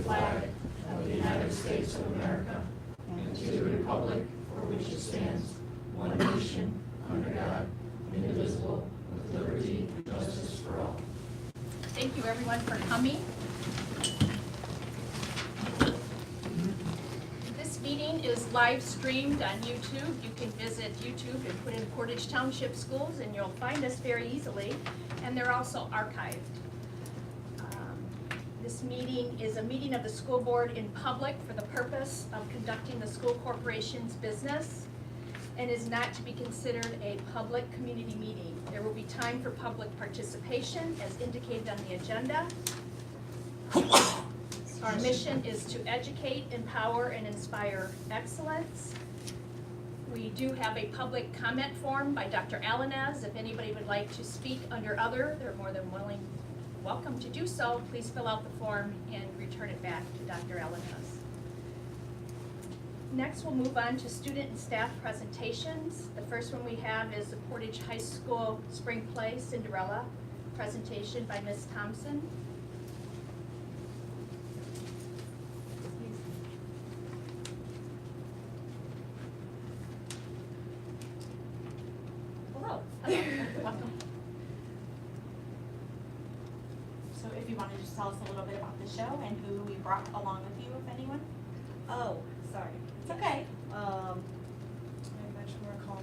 flag of the United States of America and to the republic for which it stands, one nation, under God, indivisible, with liberty and justice for all. Thank you everyone for coming. This meeting is live streamed on YouTube. You can visit YouTube and put in Portage Township Schools and you'll find us very easily. And they're also archived. This meeting is a meeting of the school board in public for the purpose of conducting the school corporation's business and is not to be considered a public community meeting. There will be time for public participation as indicated on the agenda. Our mission is to educate, empower, and inspire excellence. We do have a public comment form by Dr. Alanez. If anybody would like to speak under other, they're more than welcome to do so. Please fill out the form and return it back to Dr. Alanez. Next, we'll move on to student and staff presentations. The first one we have is the Portage High School Spring Play Cinderella presentation by Ms. Thompson. Hello. Welcome. So if you want to just tell us a little bit about the show and who we brought along with you, if anyone? Oh, sorry. It's okay. I'm much more calmer.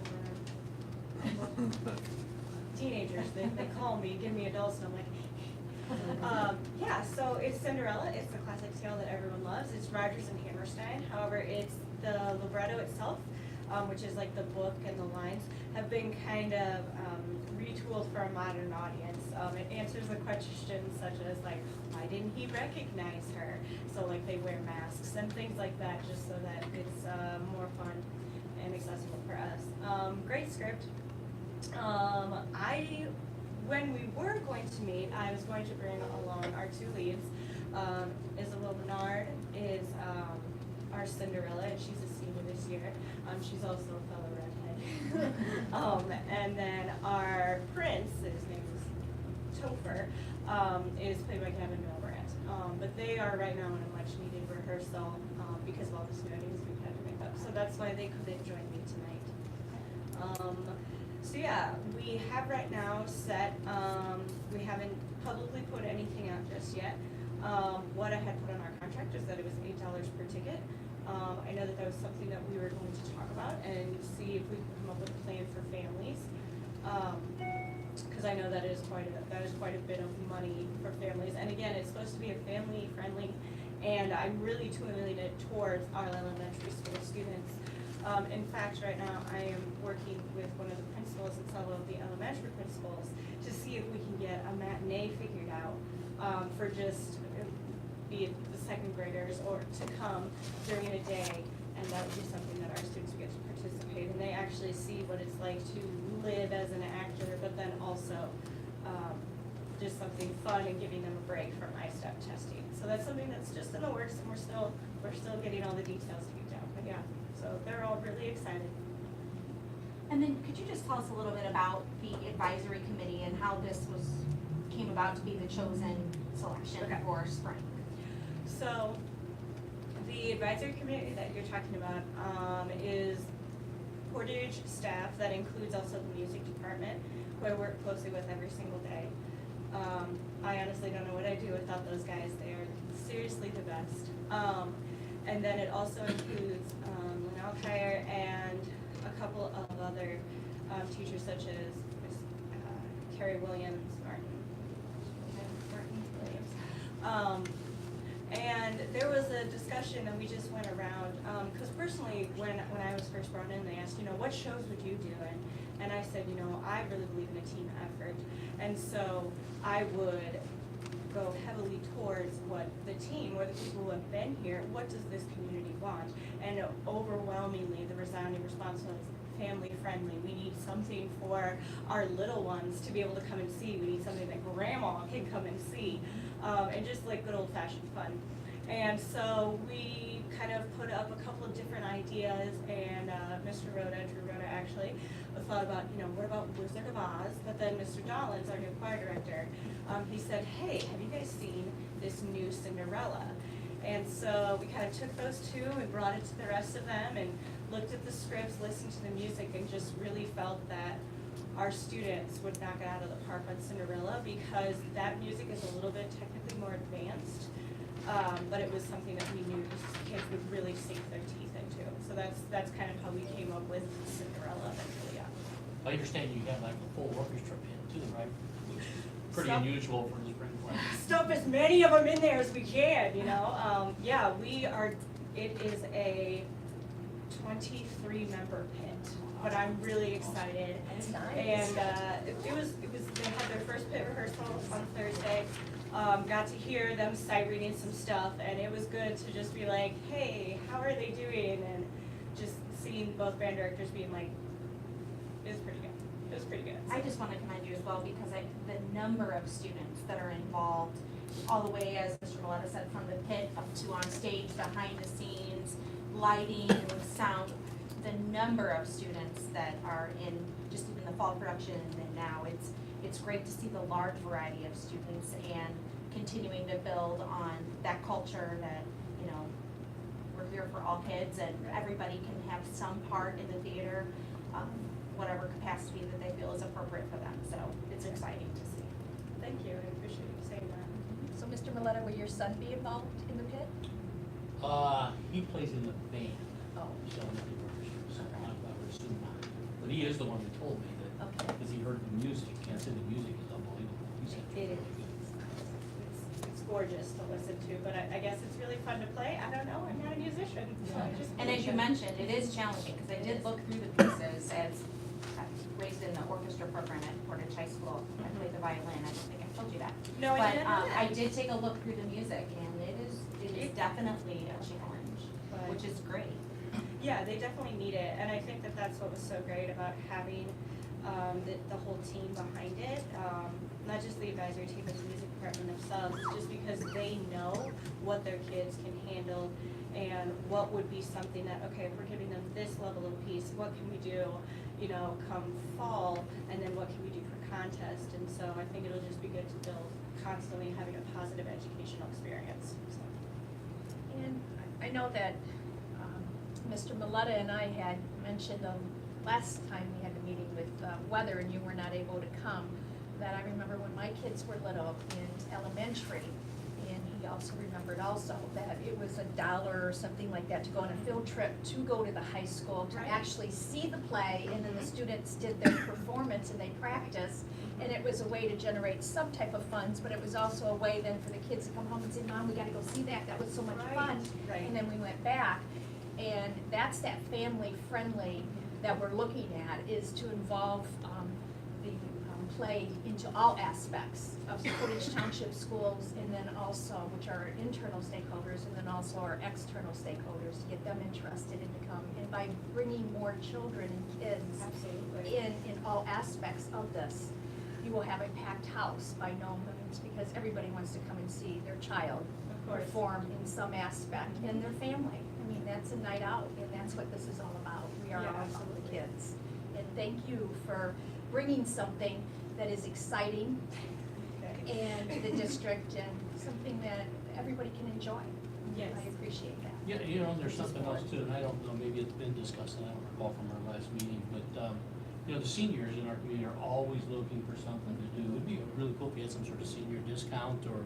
Teenagers, they call me, give me adults, and I'm like, yeah, so it's Cinderella. It's the classic tale that everyone loves. It's Rodgers and Hammerstein. However, it's the libretto itself, which is like the book and the lines, have been kind of retooled for a modern audience. It answers the questions such as like, why didn't he recognize her? So like they wear masks and things like that just so that it's more fun and accessible for us. Great script. When we were going to meet, I was going to bring along our two leads. Isabel Bernard is our Cinderella, and she's a senior this year. She's also a fellow redhead. And then our prince, his name is Topher, is played by Gavin Milbrandt. But they are right now in a much needed rehearsal because of all the snow days we've had to make up. So that's why they couldn't join me tonight. So yeah, we have right now set, we haven't publicly put anything out just yet. What I had put on our contract is that it was $8 per ticket. I know that was something that we were going to talk about and see if we could come up with a plan for families. Because I know that is quite a bit of money for families. And again, it's supposed to be a family friendly, and I'm really tuning it towards our elementary school students. In fact, right now I am working with one of the principals and several of the elementary principals to see if we can get a matinee figured out for just be it the second graders or to come during a day, and that would be something that our students would get to participate in. They actually see what it's like to live as an actor, but then also just something fun and giving them a break from ISTEP testing. So that's something that's just in the works, and we're still getting all the details figured out. But yeah, so they're all really excited. And then could you just tell us a little bit about the advisory committee and how this came about to be the chosen selection for spring? So the advisory committee that you're talking about is Portage staff that includes also the music department, who I work closely with every single day. I honestly don't know what I'd do without those guys. They are seriously the best. And then it also includes Linnell Kyer and a couple of other teachers such as Miss Carrie Williams, Martin Williams. And there was a discussion and we just went around, because personally, when I was first brought in, they asked, what shows would you do? And I said, I really believe in a team effort. And so I would go heavily towards what the team, or the people who have been here, what does this community want? And overwhelmingly, the resounding response was family friendly. We need something for our little ones to be able to come and see. We need something that grandma can come and see. And just like good old-fashioned fun. And so we kind of put up a couple of different ideas, and Mr. Drew Rhoda actually, thought about, what about Wizard of Oz? But then Mr. Dollins, our new choir director, he said, hey, have you guys seen this new Cinderella? And so we kind of took those two and brought it to the rest of them and looked at the scripts, listened to the music, and just really felt that our students would knock it out of the park on Cinderella because that music is a little bit technically more advanced. But it was something that we knew kids would really sink their teeth into. So that's kind of how we came up with Cinderella eventually, yeah. I understand you have like a full orchestra pin too, right? Which is pretty Some- unusual for the spring play. Stuff as many of them in there as we can, you know? Yeah, it is a 23-member pit, but I'm really excited. That's nice. And it was, they had their first pit rehearsal on Thursday. Got to hear them sight reading some stuff, and it was good to just be like, hey, how are they doing? And just seeing both band directors being like, it was pretty good. It was pretty good. I just want to commend you as well because the number of students that are involved, all the way, as Mr. Maletta said, from the pit up to on stage, behind the scenes, lighting, sound, the number of students that are in just even the fall production and then now, it's great to see the large variety of students and continuing to build on that culture that, you know, we're here for all kids and everybody can have some part in the theater, whatever capacity that they feel is appropriate for them. So it's exciting to see. Thank you, I appreciate you saying that. So, Mr. Maletta, will your son be involved in the pit? He plays in the band, Oh, so I'm not sure, so I would assume not. But he is the one that told me that, okay. because he heard the music, can't say the music is unbelievable. He said it's It really is. good. It's gorgeous to listen to, but I guess it's really fun to play. I don't know, I'm not a musician, so I just. And as you mentioned, it is challenging because I did look through the pieces as I was raised in the orchestra program at Portage High School. I played the violin. I don't think I told you that. No, I didn't know But I that. did take a look through the music and it is definitely a challenge, But- which is great. Yeah, they definitely need it, and I think that that's what was so great about having the whole team behind it. Not just the advisory team, but the music department themselves, just because they know what their kids can handle and what would be something that, okay, if we're giving them this level of piece, what can we do, you know, come fall, and then what can we do for contest? And so I think it'll just be good to build constantly having a positive educational experience, so. And I know that Mr. Maletta and I had mentioned last time we had the meeting with Weather and you were not able to come, that I remember when my kids were little in elementary, and he also remembered also that it was $1 or something like that to go on a field trip to go to the high school to Right. actually see the play, and then the students did their performance and they practiced. And it was a way to generate some type of funds, but it was also a way then for the kids to come home and say, Mom, we gotta go see that, that was so much Right, fun. right. And then we went back, and that's that family-friendly that we're looking at, is to involve the play into all aspects of Portage Township schools, and then also, which are internal stakeholders, and then also our external stakeholders, to get them interested in become, and by bringing more children and kids Absolutely. in all aspects of this, you will have a packed house by no means, because everybody wants to come and see their child Of course. perform in some aspect, and their family. I mean, that's a night out, and that's what this is all about. We are Yeah, all about the absolutely. kids. And thank you for bringing something that is exciting Okay. and the district, and something that everybody can enjoy. Yes. I appreciate that. Yeah, you know, there's something else too, and I don't know, maybe it's been discussed, and I don't recall from our last meeting, but, you know, the seniors in our community are always looking for something to do. It'd be really cool if you had some sort of senior discount or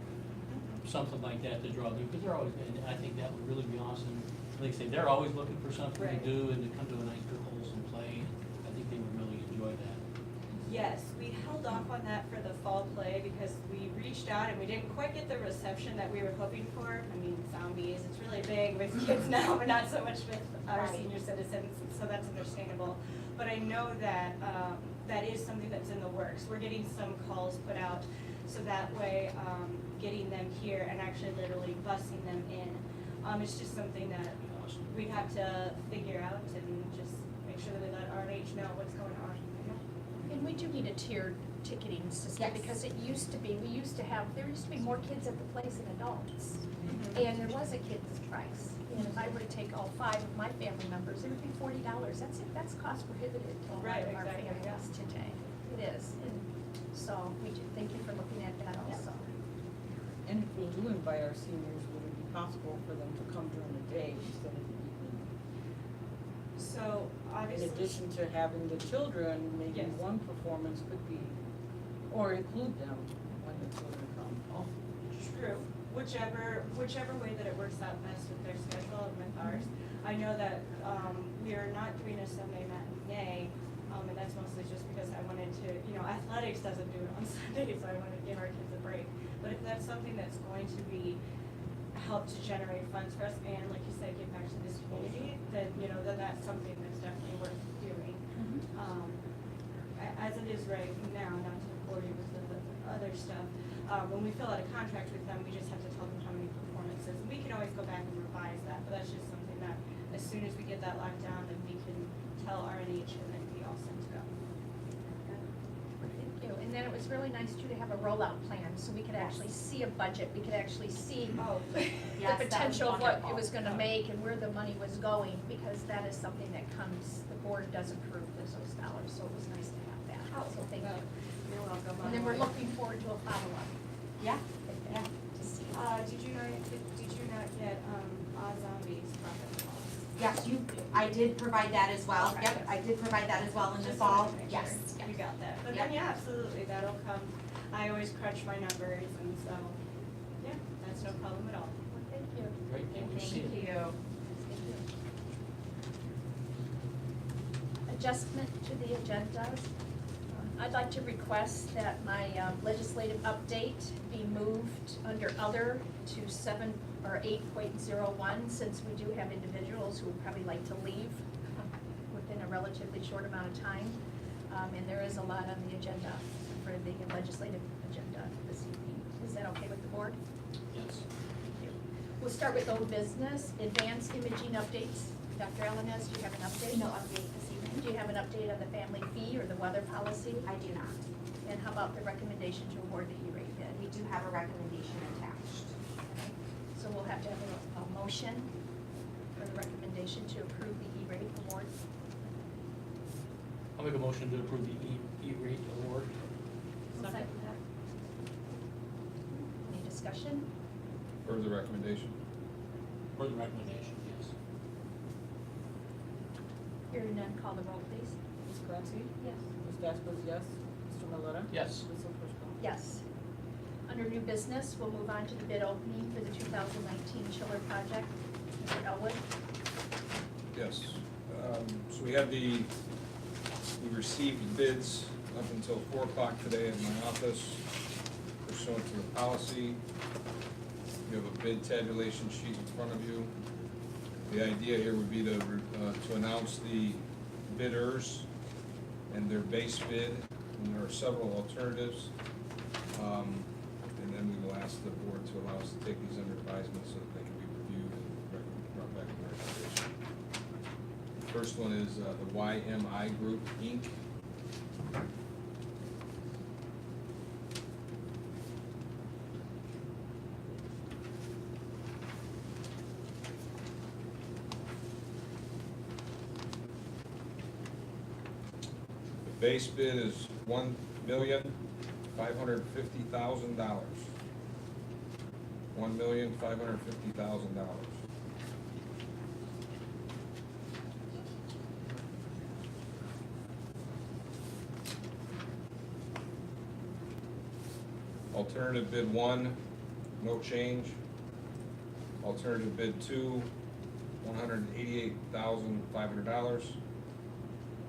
something like that to draw them, because they're always, and I think that would really be awesome. Like I say, they're always looking for something to Right. do and to come to a nice, good, wholesome play. I think they would really enjoy that. Yes, we held off on that for the fall play because we reached out and we didn't quite get the reception that we were hoping for. I mean, zombies, it's really big with kids now, but not so much with our Right. senior citizens, so that's understandable. But I know that, that is something that's in the works. We're getting some calls put out, so that way, getting them here and actually literally busing them in. It's just something that That'd be awesome. we'd have to figure out and just make sure that we let RNH know what's going on. And we do need a tiered ticketing system, Yes. because it used to be, there used to be more kids at the place than adults. Mhm. And there was a kid's price. And if I were to take all 5 of my family members, it would be $40. That's cost prohibitive to a lot Right, of our exactly, yeah. families today. It is. And so we do, thank you for looking at that also. And if we do invite our seniors, would it be possible for them to come during the day instead of the evening? So In obviously. addition to having the children, maybe Yes. one performance could be, or include them when the children come. Oh, True, whichever way that it works out best with their schedule and with ours. I know that, we are not doing a Sunday matinee, and that's mostly just because I wanted to, athletics doesn't do it on Sunday, so I wanted to give our kids a break. But if that's something that's going to be, help to generate funds for us and, like you said, give back to this community, then, then that's something that's definitely worth doing. As it is right now, not to bore you with the other stuff, when we fill out a contract with them, we just have to tell them how many performances. We can always go back and revise that, but that's just something that, as soon as we get that locked down, then we can tell RNH and then be all set to go. Thank you. And then it was really nice too to have a rollout plan, so we could actually see a budget, we could actually see Oh, the Yes, that was potential of what it wonderful. was gonna make and where the money was going, because that is something that comes, the board does approve those dollars, so it was nice to have that. So thank you. you're welcome. And then we're looking forward to a follow-up. Yeah, yeah. To see. Did you not get, Zombies profit and loss? Yes, I did provide that as well. Okay. Yep, I did provide that as well in the Just fall. wanted to make Yes, sure yes. You got that, but Yep. then, yeah, absolutely, that'll come, I always crunch my numbers, and so, yeah, that's no problem at all. Thank you. great, thank you. See Thank you. you. Adjustment to the agendas. I'd like to request that my legislative update be moved under other to 7 or 8.01, since we do have individuals who would probably like to leave within a relatively short amount of time. And there is a lot on the agenda for the legislative agenda this evening. Is that okay with the board? Yes. We'll start with old business, advanced imaging updates. Dr. Alanes, do you have an update? No update this evening. Do you have an update on the family fee or the weather policy? I do not. And how about the recommendation to award the E-rate bid? We do have a recommendation attached. So we'll have to have a motion for the recommendation to approve the E-rate award. I'll make a motion to approve the E-rate award. Second. Any discussion? Further recommendation? For the recommendation, yes. Hearing none, call the roll, please. Ms. Kowski? Yes. Ms. Vasquez, yes. Mr. Maleta? Yes. Ms. Prisco? Yes. Under new business, we'll move on to the bid opening for the 2019 chiller project. Mr. Elwood? Yes. So we received bids up until 4 o'clock today in my office pursuant to the policy. You have a bid tabulation sheet in front of you. The idea here would be to announce the bidders and their base bid, and there are several alternatives. And then we will ask the board to allow us to take these under advisement so that they can be reviewed and brought back to recommendation. The first one is the YMI Group, Inc. The base bid is $1,550,000. $1,550,000. Alternative bid 1, no change. Alternative bid 2, $188,500.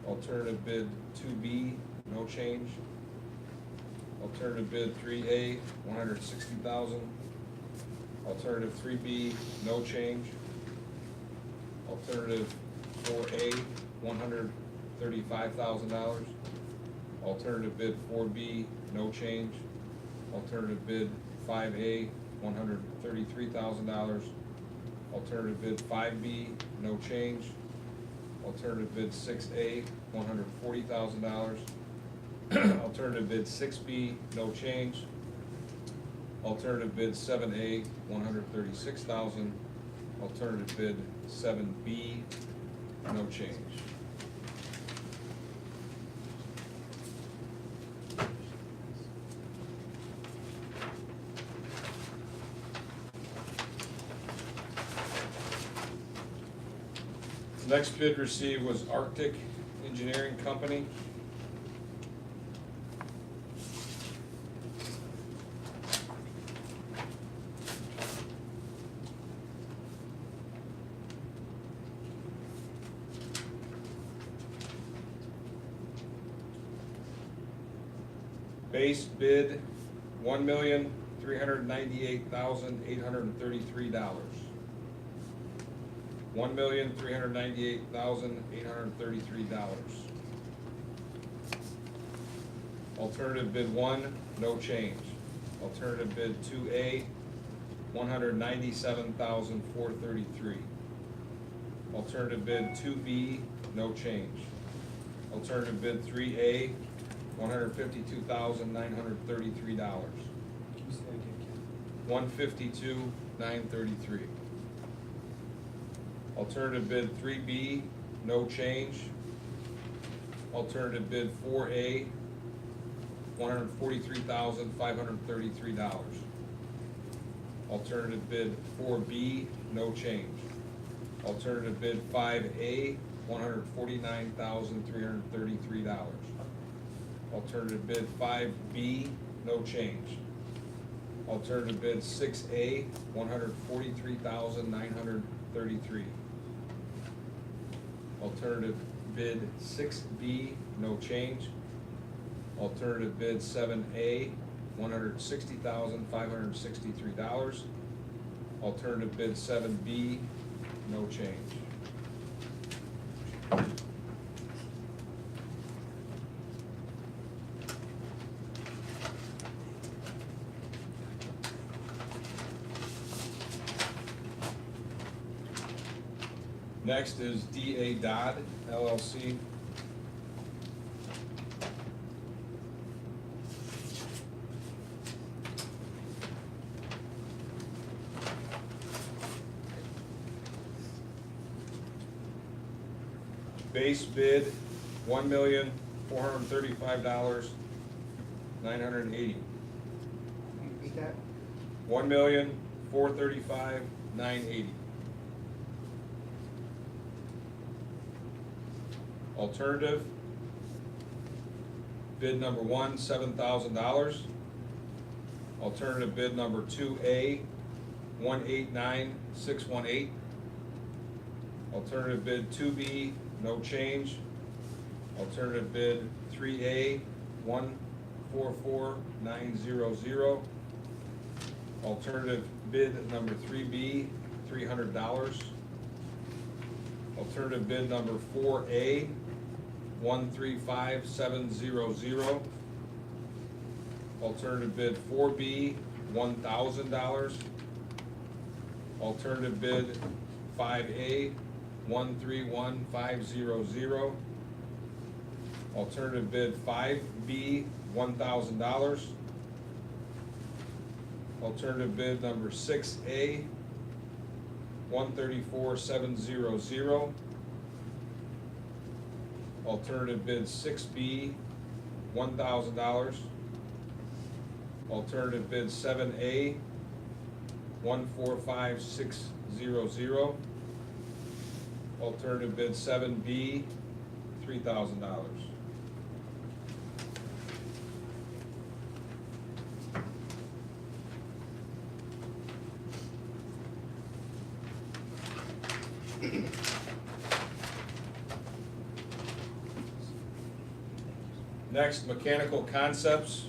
Alternative bid 2B, no change. Alternative bid 3A, $160,000. Alternative 3B, no change. Alternative 4A, $135,000. Alternative bid 4B, no change. Alternative bid 5A, $133,000. Alternative bid 5B, no change. Alternative bid 6A, $140,000. Alternative bid 6B, no change. Alternative bid 7A, $136,000. Alternative bid 7B, no change. Next bid received was Arctic Engineering Company. Base bid, $1,398,833. $1,398,833. Alternative bid 1, no change. Alternative bid 2A, $197,433. Alternative bid 2B, no change. Alternative bid 3A, $152,933. $152,933. Alternative bid 3B, no change. Alternative bid 4A, $143,533. Alternative bid 4B, no change. Alternative bid 5A, $149,333. Alternative bid 5B, no change. Alternative bid 6A, $143,933. Alternative bid 6B, no change. Alternative bid 7A, $160,563. Alternative bid 7B, no change. Next is D.A. Dodd LLC. Base bid, $1,435,980. Repeat that? $1,435,980. Alternative, bid number 1, $7,000. Alternative bid number 2A, $189,618. Alternative bid 2B, no change. Alternative bid 3A, $144,900. Alternative bid number 3B, $300. Alternative bid number 4A, $135,700. Alternative bid 4B, $1,000. Alternative bid 5A, $131,500. Alternative bid 5B, $1,000. Alternative bid number 6A, $134,700. Alternative bid 6B, $1,000. Alternative bid 7A, $145,600. Alternative bid 7B, $3,000. Next, Mechanical Concepts.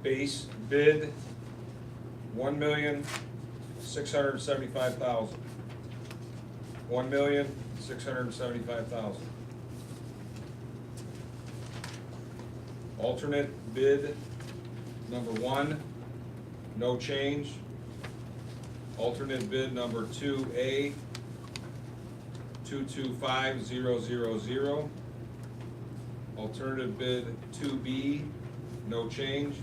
Base bid, $1,675,000. $1,675,000. Alternate bid number 1, no change. Alternate bid number 2A, $225,000. Alternative bid 2B, no change.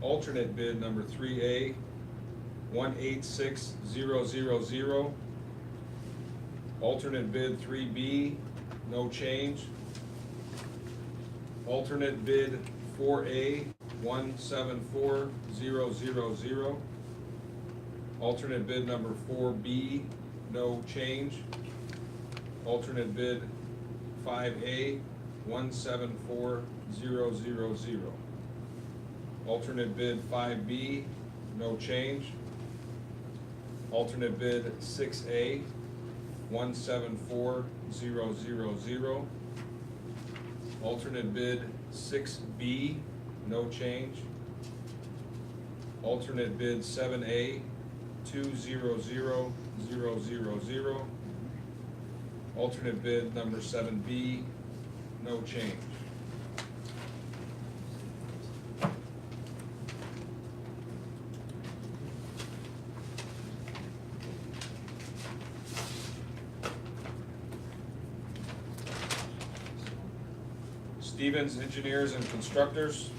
Alternate bid number 3A, 186,000. Alternate bid 3B, no change. Alternate bid 4A, 174,000. Alternate bid number 4B, no change. Alternate bid 5A, 174,000. Alternate bid 5B, no change. Alternate bid 6A, 174,000. Alternate bid 6B, no change. Alternate bid 7A, 200,000. Alternate bid number 7B, no change. Stevens Engineers and Constructors.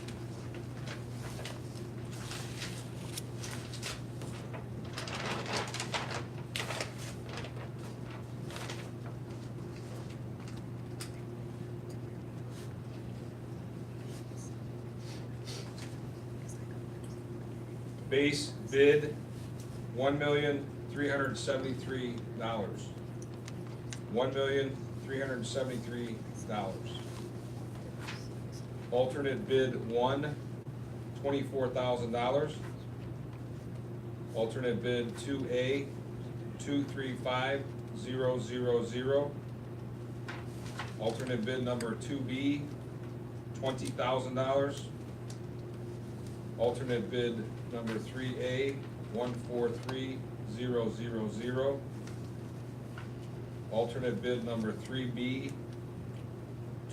Base bid, $1,373,000. $1,373,000. Alternate bid 1, $24,000. Alternate bid 2A, 235,000. Alternate bid number 2B, $20,000. Alternate bid number 3A, 143,000. Alternate bid number 3B,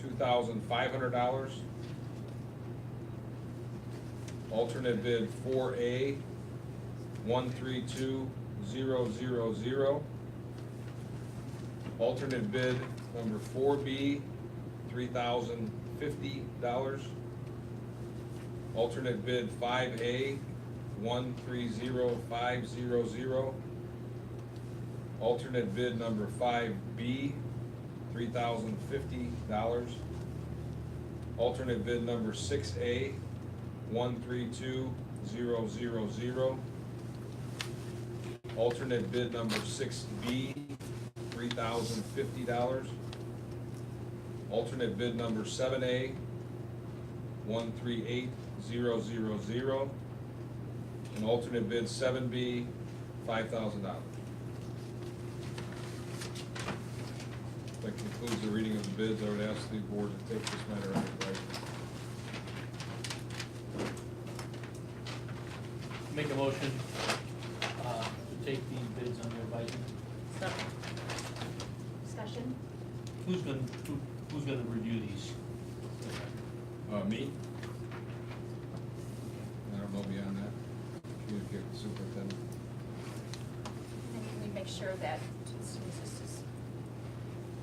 $2,500. Alternate bid 4A, 132,000. Alternate bid number 4B, $3,050. Alternate bid 5A, 130,500. Alternate bid number 5B, $3,050. Alternate bid number 6A, 132,000. Alternate bid number 6B, $3,050. Alternate bid number 7A, 138,000. And alternate bid 7B, $5,000. That concludes the reading of the bids. I would ask the board to take this matter under advisement. Make a motion, to take these bids under advisement. Second. Discussion? Who's gonna review these? Me? I don't know beyond that. Communicate with the superintendent. And can we make sure that, as soon as this is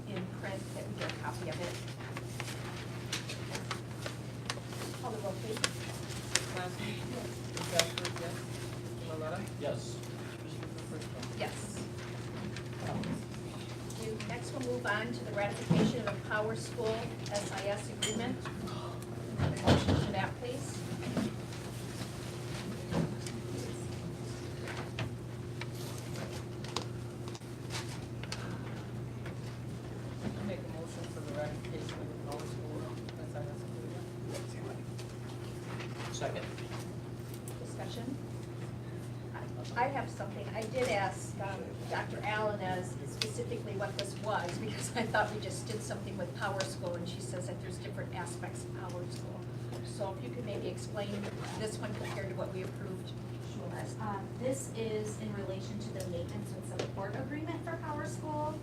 in print, that we get a copy of it? Call the roll, please. Clancy? Ms. Casper, yes. Mr. Maleta? Yes. Mrs. Prisco? Yes. Next, we'll move on to the ratification of the Power School SIS agreement. Another motion for that, please. Make a motion for the ratification of the Power School SIS agreement. Second. Discussion? I have something. I did ask Dr. Allen as specifically what this was, because I thought we just did something with Power School, and she says that there's different aspects of Power School. So if you could maybe explain this one compared to what we approved. This is in relation to the maintenance and support agreement for Power School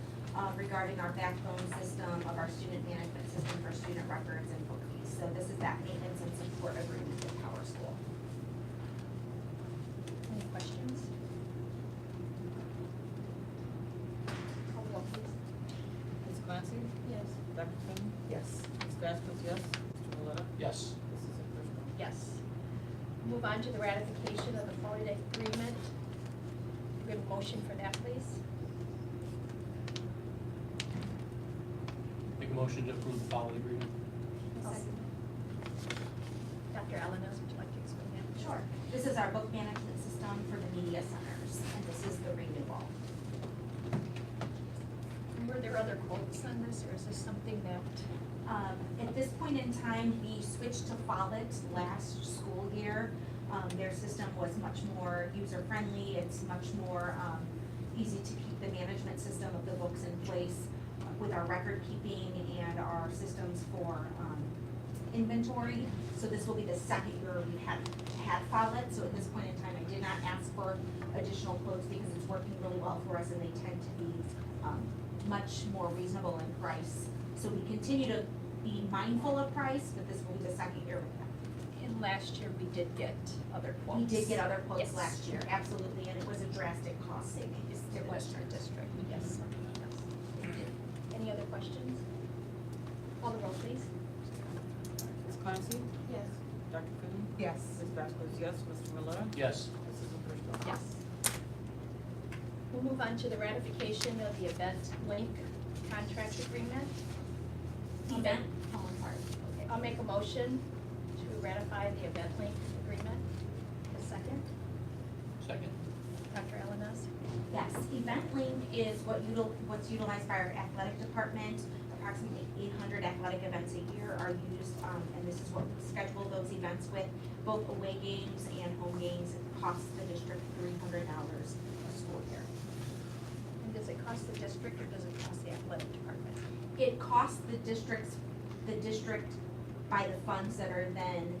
regarding our backbone system of our student management system for student records and book fees. So this is that maintenance and support agreement with Power School. Any questions? Call the roll, please. Ms. Clancy? Yes. Dr. Finn? Yes. Ms. Casper, yes. Mr. Maleta? Yes. Mrs. Prisco? Yes. Move on to the ratification of the Holiday Agreement we have a motion for that, please? Make a motion to approve the following agreement. Dr. Alanis, would you like to explain that? Sure. This is our book management system for the media centers, and this is the renewal. Were there other quotes on this, or is this something that, At this point in time, we switched to Follett last school year. Their system was much more user-friendly, it's much more easy to keep the management system of the books in place with our record keeping and our systems for inventory. So this will be the second year we've had Follett, so at this point in time, I did not ask for additional quotes because it's working really well for us and they tend to be much more reasonable in price. So we continue to be mindful of price, but this will be the second year with them. and last year we did get other quotes? We did get other quotes Yes. last year, absolutely, and it was a drastic cost savings to It the was for district. district, yes. Any other questions? Call the roll, please. Ms. Clancy? Yes. Dr. Finn? Yes. Ms. Vasquez, yes. Mr. Maleta? Yes. Mrs. O'Driscoll? Yes. We'll move on to the ratification of the Event Link contract agreement. Event, oh, I'm sorry. Okay, I'll make a motion to ratify the Event Link agreement. A second, Second. Dr. Alanis? Yes, EventLink is what's utilized by our athletic department. Approximately 800 athletic events a year are used, and this is what we schedule those events with. Both away games and home games. It costs the district $300 a school year. And does it cost the district or does it cost the athletic department? It costs the district by the funds that are then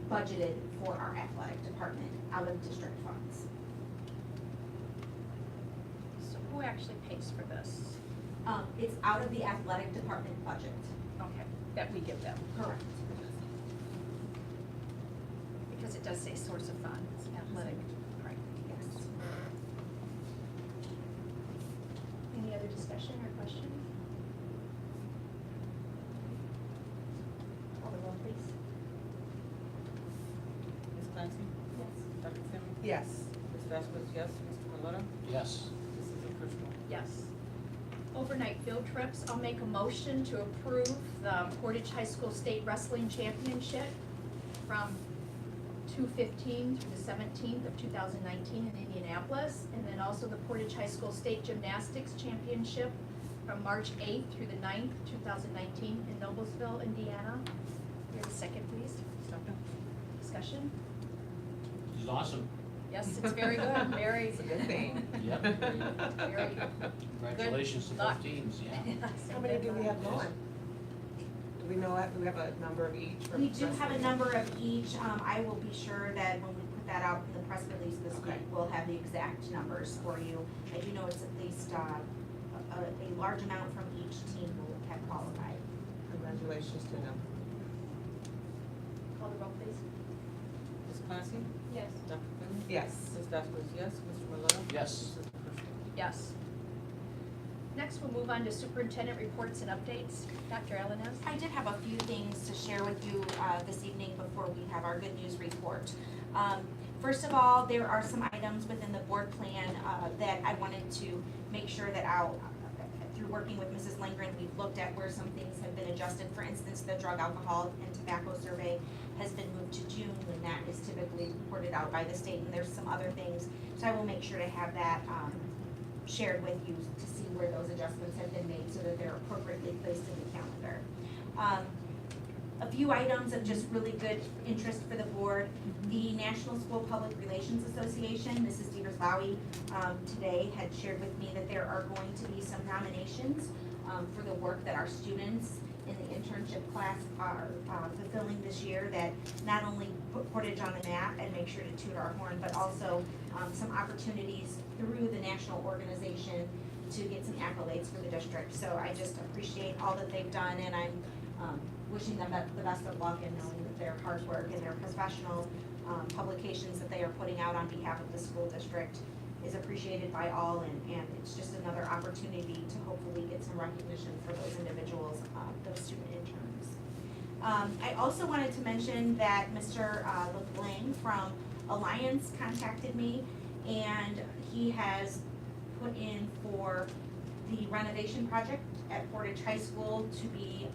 budgeted for our athletic department out of district funds. So who actually pays for this? It's out of the athletic department budget. Okay, that we give them, Correct. because it does say source of funds, athletic, right? Yes. Any other discussion or questions? Call the roll, please. Ms. Clancy? Yes. Dr. Finn? Yes. Ms. Vasquez, yes. Mr. Maleta? Yes. Mrs. O'Driscoll? Yes. Overnight field trips, I'll make a motion to approve the Portage High School State Wrestling Championship from 2/15 through the 17th of 2019 in Indianapolis, and then also the Portage High School State Gymnastics Championship from March 8th through the 9th, 2019 in Noblesville, Indiana. Here's a second, please. Second. Discussion? This is awesome. Yes, it's very good, very, It's a good thing. Yep. very. Congratulations to luck. both teams, yeah. How many do we have going? Do we know, do we have a number of each? for We do have a wrestling? number of each. I will be sure that when we put that out in the press release this week, Okay. we'll have the exact numbers for you. I do know it's at least a large amount from each team will have qualified. Congratulations to them. Call the roll, please. Ms. Clancy? Yes. Dr. Finn? Yes. Ms. Vasquez, yes. Mr. Maleta? Yes. Mrs. O'Driscoll? Yes. Next, we'll move on to superintendent reports and updates. Dr. Alanis? I did have a few things to share with you this evening before we have our good news report. First of all, there are some items within the board plan that I wanted to make sure that through working with Mrs. Lindgren, we've looked at where some things have been adjusted. For instance, the drug, alcohol, and tobacco survey has been moved to June when that is typically reported out by the state, and there's some other things. So I will make sure to have that shared with you to see where those adjustments have been made so that they're appropriately placed in the calendar. A few items of just really good interest for the board. The National School Public Relations Association, Mrs. Devers Lowy, today had shared with me that there are going to be some nominations for the work that our students in the internship class are fulfilling this year that not only put Portage on the map and make sure to toot our horn, but also some opportunities through the national organization to get some accolades for the district. So I just appreciate all that they've done, and I'm wishing them the best of luck in knowing that their hard work and their professional publications that they are putting out on behalf of the school district is appreciated by all, and it's just another opportunity to hopefully get some recognition for those individuals, those student interns. I also wanted to mention that Mr. LeBlanc from Alliance contacted me, and he has put in for the renovation project at Portage High School to be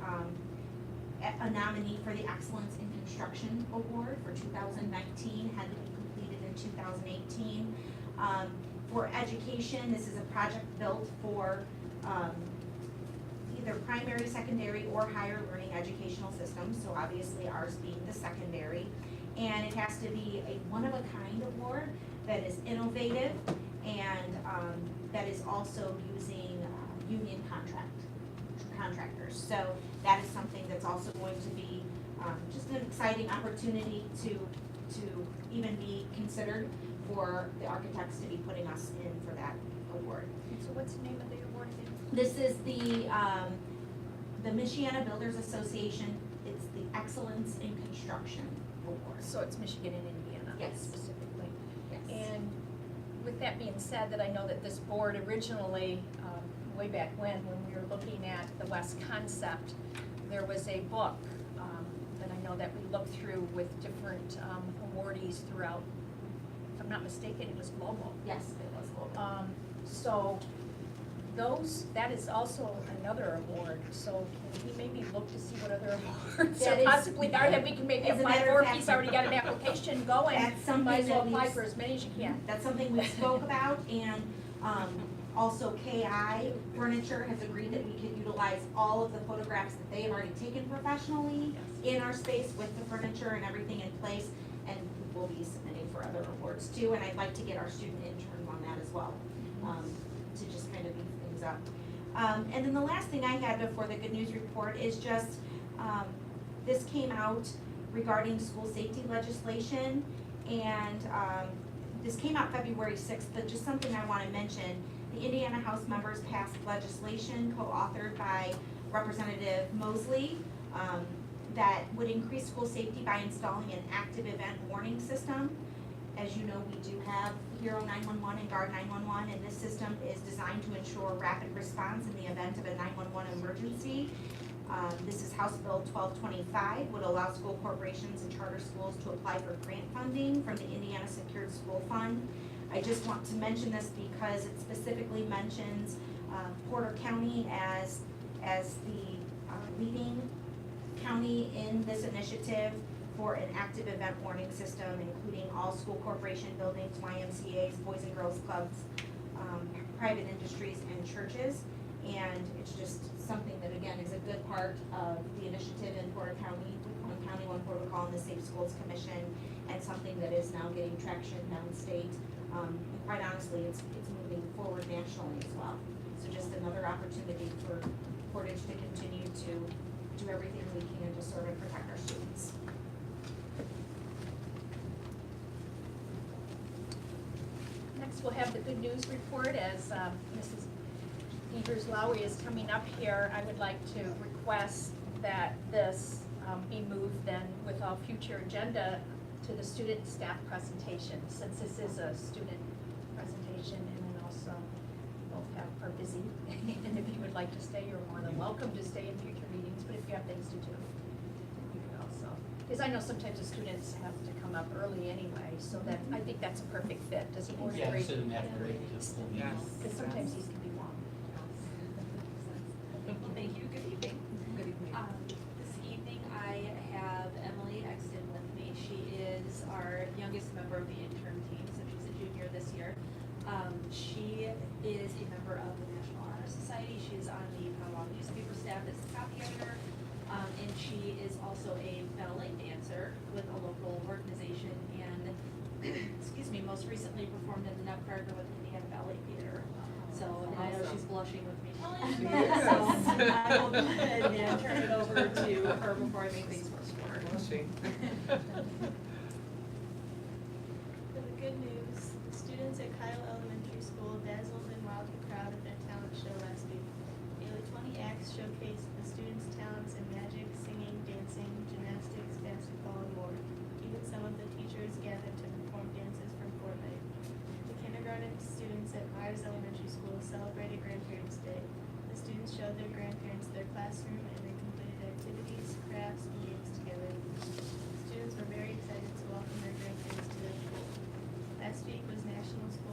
a nominee for the Excellence in Construction Award for 2019, had to be completed in 2018. For education, this is a project built for either primary, secondary, or higher learning educational systems, so obviously ours being the secondary. And it has to be a one-of-a-kind award that is innovative and that is also using union contractors. So that is something that's also going to be just an exciting opportunity to even be considered for the architects to be putting us in for that award. So what's the name of the award again? This is the Michiana Builders Association. It's the Excellence in Construction Award. So it's Michigan and Indiana Yes. specifically. Yes. And with that being said, that I know that this board originally, way back when we were looking at the West concept, there was a book that I know that we looked through with different awardees throughout. If I'm not mistaken, it was global. Yes, it was global. So that is also another award, so can we maybe look to see what other awards That are is- possibly are that we can maybe As a apply matter for, of if he's fact- already got an application going, That's something might as well that apply we've- for as many as you can. That's something we spoke about, and also KI Furniture has agreed that we could utilize all of the photographs that they have already taken professionally in our space with the furniture and everything in place, and we'll be submitting for other awards too, and I'd like to get our student interns on that as well, to just kind of beef things up. And then the last thing I had before the good news report is just, this came out regarding school safety legislation, and this came out February 6th, but just something I want to mention. The Indiana House members passed legislation co-authored by Representative Mosley that would increase school safety by installing an active event warning system. As you know, we do have Hero 911 and Guard 911, and this system is designed to ensure rapid response in the event of a 911 emergency. This is House Bill 1225, would allow school corporations and charter schools to apply for grant funding from the Indiana Secured School Fund. I just want to mention this because it specifically mentions Porter County as the leading county in this initiative for an active event warning system, including all school corporation buildings, YMCA's, Boys and Girls Clubs, private industries, and churches. And it's just something that, again, is a good part of the initiative in Porter County, One County, One Protocol, and the Safe Schools Commission, and something that is now getting traction downstate. And quite honestly, it's moving forward nationally as well. So just another opportunity for Portage to continue to do everything we can to serve and protect our students. Next, we'll have the good news report. As Mrs. Evers Lowry is coming up here, I would like to request that this be moved then with all future agenda to the student staff presentation, since this is a student presentation, and then also both are busy. And if you would like to stay, you're more than welcome to stay in future meetings, but if you have things to do, you can also. Because I know sometimes the students have to come up early anyway, so that, I think that's a perfect fit. Does the board Yeah, agree? instead of after break to full meeting. Because sometimes these can be long. Thank you, good evening. Good evening. This evening I have Emily Exton with me. She is our youngest member of the intern team, so she's a junior this year. She is a member of the National Honor Society. She is on the Powell newspaper staff as a copy editor. And she is also a ballet dancer with a local organization, and excuse me, most recently performed in the Nutcracker with Indiana Ballet Theater. So, and I know she's blushing with me telling you that, so I will go ahead and turn it over to her before I make things worse for her. For the good news, the students at Kyle Elementary School dazzled and wowed the crowd at their talent show last week. Nearly 20 acts showcased the students' talents in magic, singing, dancing, gymnastics, basketball, and more. Even some of the teachers gathered to perform dances from Fortnite. The kindergarten students at Myers Elementary School celebrated Grandparents' Day. The students showed their grandparents their classroom, and they completed activities, crafts, and games together. Students were very excited to welcome their grandparents to their school. Last week was National School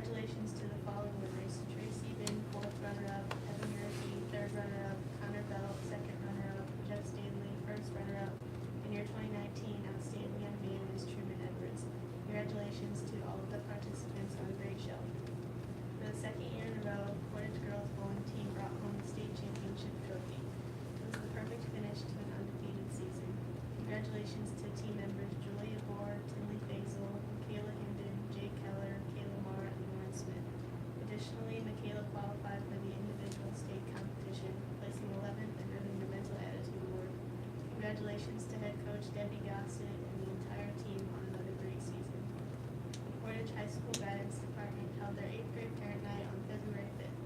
Congratulations to the following winners: Tracy Bin, 4th runner-up; Evan Murphy, 3rd runner-up; Connor Bell, 2nd runner-up; Jeff Stanley, 1st runner-up; and your 2019 Outstanding Young Man is Truman Edwards. Congratulations to all of the participants on a great show. For the 2nd year in a row, Portage Girls Bowling Team brought home the state championship trophy. It was the perfect finish to an undefeated season. Congratulations to team members Julia Bohr, Tinley Faisal, Michaela Hinden, Jake Keller, Kayla Marr, and Lauren Smith. Additionally, Michaela qualified for the individual state competition, placing 11th and earning the Mental Attitude Award. Congratulations to head coach Debbie Gossett and the entire team on another great season. The Portage High School Guidance Department held their 8th grade parent night on February 5th.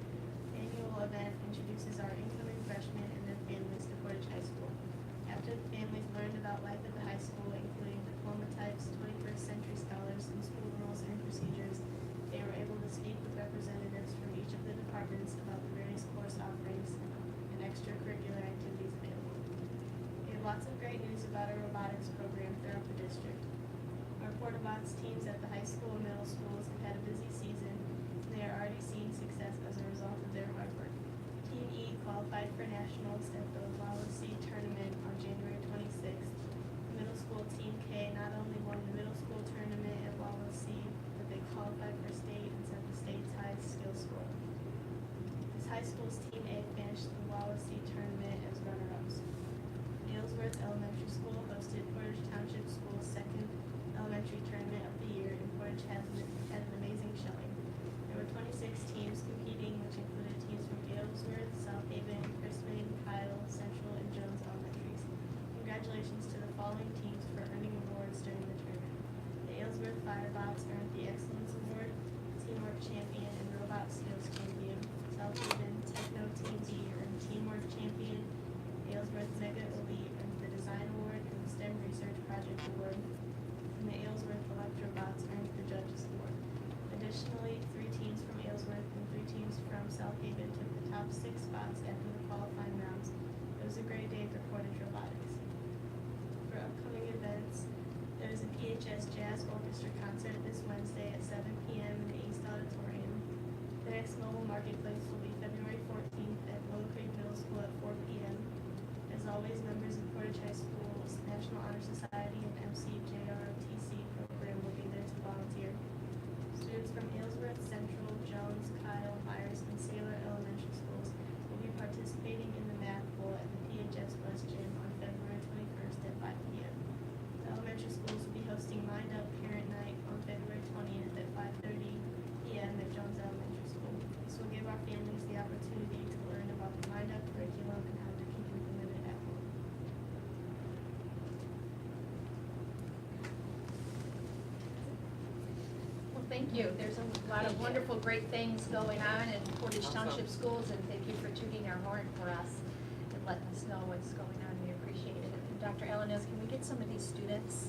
The annual event introduces our incoming freshmen and their families to Portage High School. After the families learned about life at the high school, including diploma types, 21st century scholars, and school rules and procedures, they were able to speak with representatives from each of the departments about the various course offerings and extracurricular activities available. We have lots of great news about our robotics program throughout the district. Our Portabots teams at the high school and middle schools have had a busy season, and they are already seeing success as a result of their hard work. Team E qualified for nationals at the Wawasee tournament on January 26th. Middle school Team K not only won the middle school tournament at Wawasee, but they qualified for state and set the state's highest skill score. This high school's Team A finished the Wawasee tournament as runner-ups. Aylesworth Elementary School hosted Portage Township School's 2nd elementary tournament of the year, and Portage had an amazing showing. There were 26 teams competing, which included teams from Aylesworth, South Haven, Chrisman, Kyle, Central, and Jones Elementaries. Congratulations to the following teams for earning awards during the tournament. The Aylesworth Firebots earned the Excellence Award, Teamwork Champion, and Robot Skills Champion. South Haven Techno Team D earned Teamwork Champion. Aylesworth Mega Elite earned the Design Award and the STEM Research Project Award. And the Aylesworth Electrobots earned the Judges Award. Additionally, 3 teams from Aylesworth and 3 teams from South Haven took the top 6 spots after the qualifying rounds. It was a great day for Portage Robotics. For upcoming events, there is a PHS Jazz Orchestra concert this Wednesday at 7 p.m. in the East Auditorium. The next mobile marketplace will be February 14th at Willow Creek Middle School at 4 p.m. As always, members of Portage High School's National Honor Society and MCJROTC program will be there to volunteer. Students from Aylesworth, Central, Jones, Kyle, Myers, and Saylor Elementary Schools will be participating in the Math Bowl at the PHS Bus Gym on February 21st at 5 p.m. The elementary schools will be hosting Mind Up Parent Night on February 20th at 5:30 p.m. at Jones Elementary School. This will give our families the opportunity to learn about the Mind Up curriculum and how they can implement it at home. Well, thank you. There's a lot of wonderful, great things going on in Portage Township Schools, and thank you for tooting our horn for us and letting us know what's going on. We appreciate it. And Dr. Alanis, can we get some of these students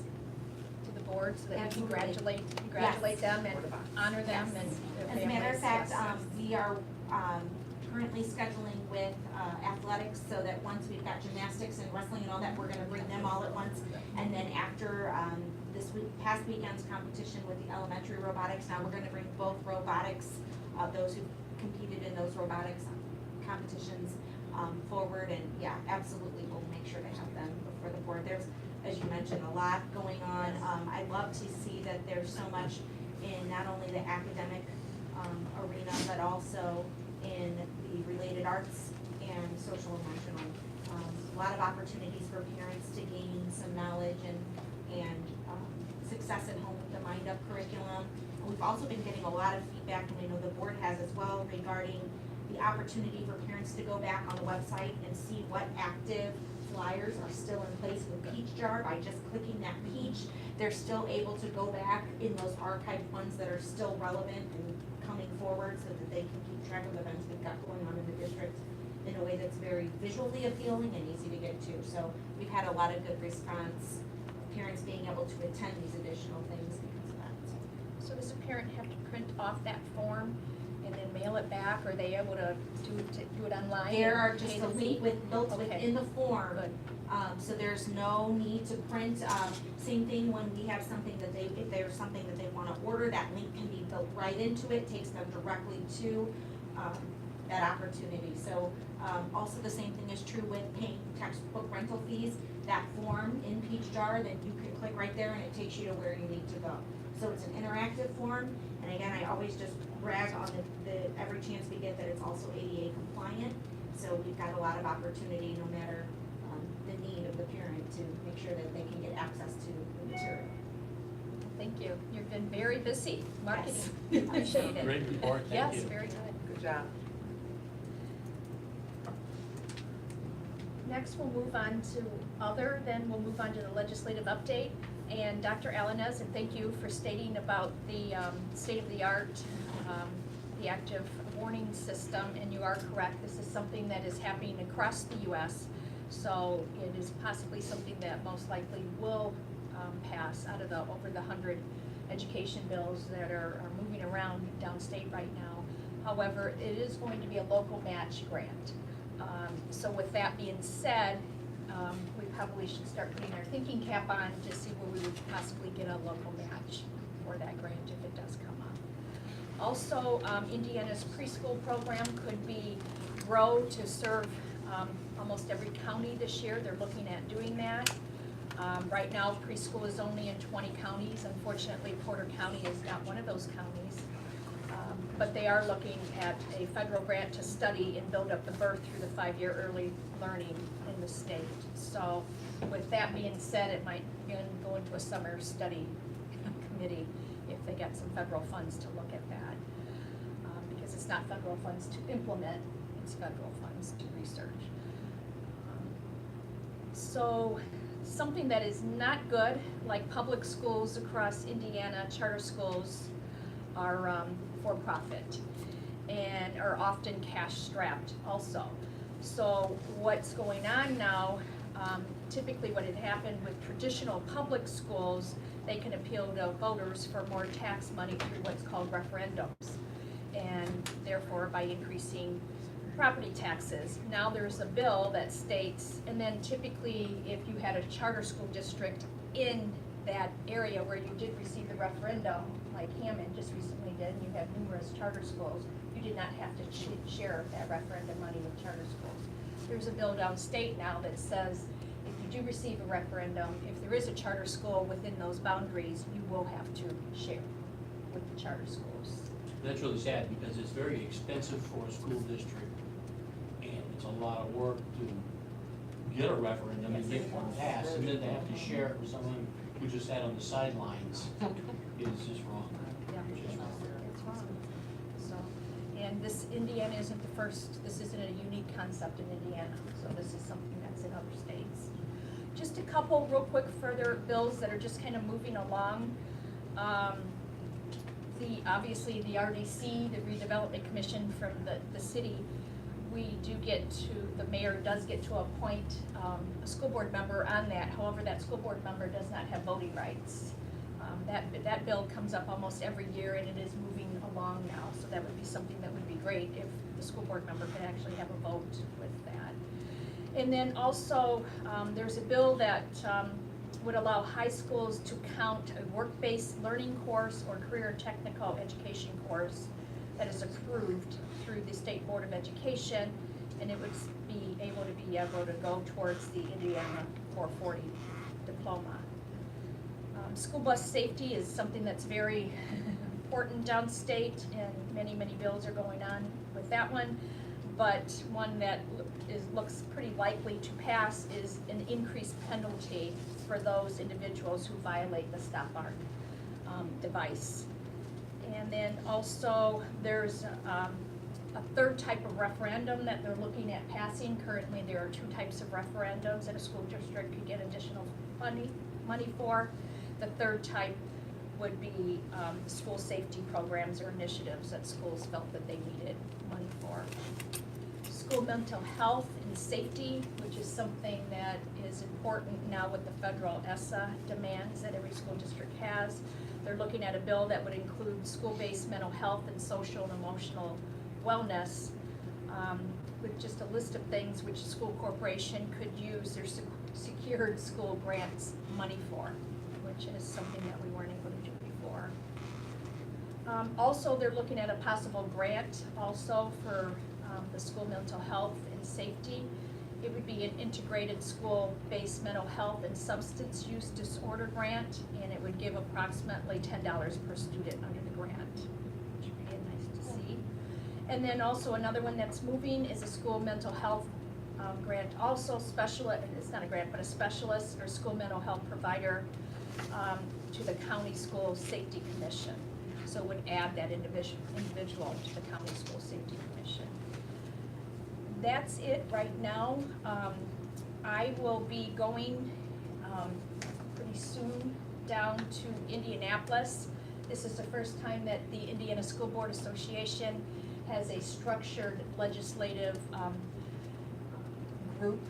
to the board so that we Absolutely. congratulate them and honor them and their As a matter of families? fact, we are currently scheduling with athletics so that once we've got gymnastics and wrestling and all that, we're gonna bring them all at once. And then after past weekend's competition with the elementary robotics, now we're gonna bring both robotics, those who competed in those robotics competitions forward. And yeah, absolutely, we'll make sure to have them before the board. There's, as you mentioned, a lot going on. I love to see that there's so much in not only the academic arena, but also in the related arts and social emotional. A lot of opportunities for parents to gain some knowledge and success at home with the Mind Up curriculum. And we've also been getting a lot of feedback, and I know the board has as well, regarding the opportunity for parents to go back on the website and see what active flyers are still in place in the Peach Jar. By just clicking that Peach, they're still able to go back in those archived ones that are still relevant and coming forward so that they can keep track of events we've got going on in the district in a way that's very visually appealing and easy to get to. So we've had a lot of good response, parents being able to attend these additional things because of that. So does a parent have to print off that form and then mail it back? Are they able to do it online? There and are pay just the a fee? link built Okay. within the form. Good. So there's no need to print. Same thing when we have something that if there's something that they wanna order, that link can be built right into it, takes them directly to, that opportunity. So, also the same thing is true with paying textbook rental fees. That form in Peach Jar, that you can click right there and it takes you to where you need to go. So it's an interactive form, and again, I always just brag on the every chance we get that it's also ADA compliant. So we've got a lot of opportunity, no matter the need of the parent, to make sure that they can get access to the material. Thank you. You've been very busy marketing. Yes. Appreciate it. Great report, thank you. Yes, very good. Good job. Next, we'll move on to we'll move on to the legislative update. And Dr. Alanez, and thank you for stating about the state-of-the-art, the active warning system, and you are correct, this is something that is happening across the U.S., so it is possibly something that most likely will pass out of over the 100 education bills that are moving around downstate right now. However, it is going to be a local match grant. So with that being said, we probably should start putting our thinking cap on to see where we would possibly get a local match for that grant if it does come up. Also, Indiana's preschool program could grow to serve almost every county this year. They're looking at doing that. Right now, preschool is only in 20 counties. Unfortunately, Porter County is not one of those counties. But they are looking at a federal grant to study and build up the birth through the 5-year early learning in the state. So with that being said, it might go into a summer study committee if they get some federal funds to look at that. Because it's not federal funds to implement, it's federal funds to research. So something that is not good, like public schools across Indiana, charter schools are for-profit and are often cash-strapped also. So what's going on now, typically what had happened with traditional public schools, they can appeal to voters for more tax money through what's called referendums. And therefore, by increasing property taxes. Now there's a bill that states, and then typically if you had a charter school district in that area where you did receive the referendum, like Hammond just recently did, and you have numerous charter schools, you did not have to share that referendum money with charter schools. There's a bill downstate now that says if you do receive a referendum, if there is a charter school within those boundaries, you will have to share with the charter schools. That's really sad because it's very expensive for a school district and it's a lot of work to get a referendum and get one passed, and then they have to share it with someone who just sat on the sidelines. It's just wrong. Yeah, Just wrong. it's wrong. So, and Indiana isn't the first, this isn't a unique concept in Indiana, so this is something that's in other states. Just a couple real quick further bills that are just kind of moving along. Obviously the RDC, the Redevelopment Commission from the city, the mayor does get to appoint a school board member on that. However, that school board member does not have voting rights. That bill comes up almost every year and it is moving along now. So that would be something that would be great if the school board member could actually have a vote with that. And then also, there's a bill that would allow high schools to count a work-based learning course or career technical education course that is approved through the State Board of Education, and it would be able to go towards the Indiana 440 diploma. School bus safety is something that's very important downstate, and many bills are going on with that one. But one that looks pretty likely to pass is an increased penalty for those individuals who violate the stop arc device. And then also there's a third type of referendum that they're looking at passing. Currently there are 2 types of referendums that a school district could get additional money for. The third type would be school safety programs or initiatives that schools felt that they needed money for. School mental health and safety, which is something that is important now with the federal ESSA demands that every school district has. They're looking at a bill that would include school-based mental health and social and emotional wellness, with just a list of things which a school corporation could use their secured school grants money for, which is something that we weren't able to do before. Also, they're looking at a possible grant also for the school mental health and safety. It would be an integrated school-based mental health and substance use disorder grant, and it would give approximately $10 per student under the grant, which would be nice to see. And then also another one that's moving is a school mental health grant, also it's not a grant, but a specialist or school mental health provider to the county school safety commission. So it would add that individual to the county school safety commission. That's it right now. I will be going pretty soon down to Indianapolis. This is the first time that the Indiana School Board Association has a structured legislative group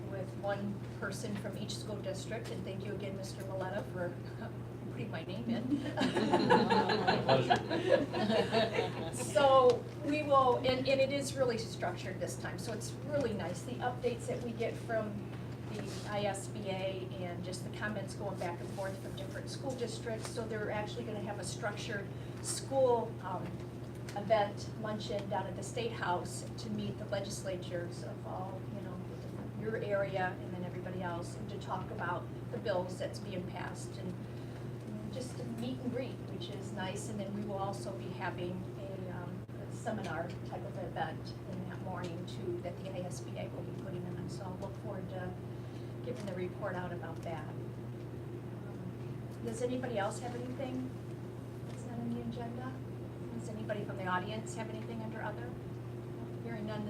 with one person from each school district. And thank you again, Mr. Maletta, for putting my name in. My pleasure. So we will, and it is really structured this time, so it's really nice. The updates that we get from the ISBA and just the comments going back and forth from different school districts. So they're actually gonna have a structured school event, luncheon down at the State House to meet the legislatures of all, your area and then everybody else, and to talk about the bills that's being passed and just a meet and greet, which is nice. And then we will also be having a seminar type of event in that morning too, that the ISBA will be putting on. So I'll look forward to giving the report out about that. Does anybody else have anything that's not on the agenda? Does anybody from the audience have anything under other? Hearing none,